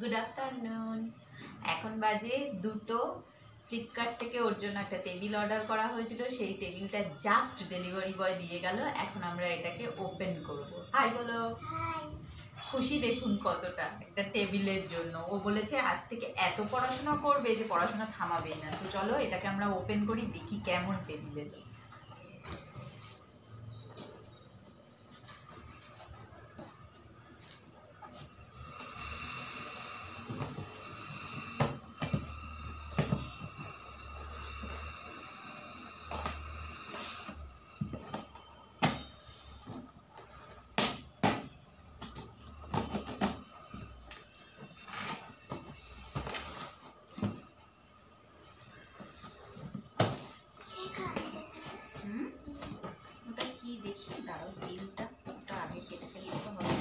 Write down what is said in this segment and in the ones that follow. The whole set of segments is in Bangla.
Good afternoon. এখন বাজে 2টো। ফ্লিপকার্ট থেকে ওর জন্য একটা টেবিল অর্ডার করা হয়েছিল, সেই টেবিলটা জাস্ট ডেলিভারি বয় দিয়ে গেল। এখন আমরা এটাকে ওপেন করব। হাই বলো। খুশি দেখুন কতটা একটা টেবিলের জন্য। ও বলেছে আজ থেকে এত পড়াশোনা করবে যে পড়াশোনা থামাবেই না। তো চলো এটাকে আমরা ওপেন করি, দেখি কেমন টেবিল এলো। ওটা কি দেখি, দাঁড়াও, বিলটা ওটা আগে কেটে ফেলতে হবে।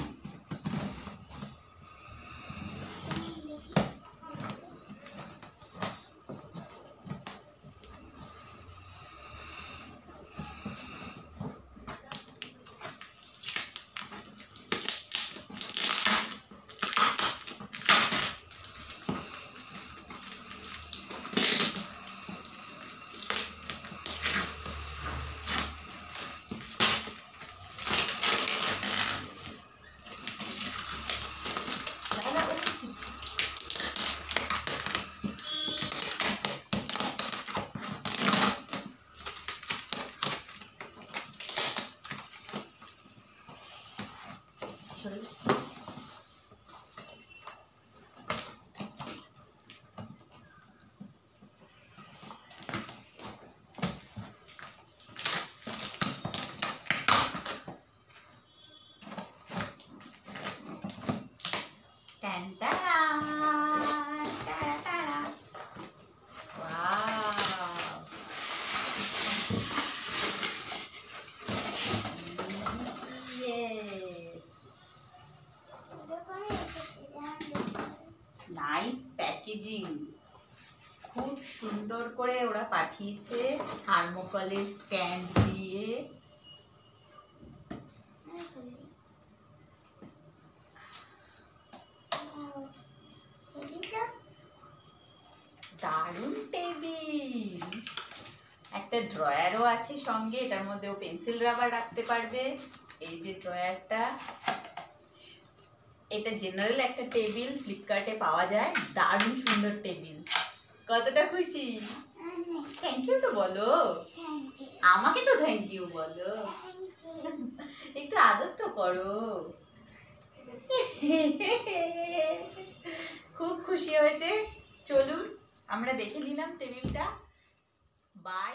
নাইস প্যাকেজিং, খুব সুন্দর করে ওরা পাঠিয়েছে থার্মোকলের স্ট্যান্ড দিয়ে। দারুণ টেবিল। একটা ড্রয়ারও আছে সঙ্গে, এটার মধ্যে ও পেন্সিল রাবার রাখতে পারবে। এই যে ড্রয়ারটা, এটা জেনারেল একটা টেবিল, ফ্লিপকার্টে পাওয়া যায়। দারুণ সুন্দর টেবিল। কতটা খুশি? থ্যাংক ইউ তো বলো, আমাকে তো থ্যাংক ইউ বলো, একটু আদর তো করো। খুব খুশি হয়েছে। চলুন আমরা দেখে নিলাম টেবিলটা। বাই।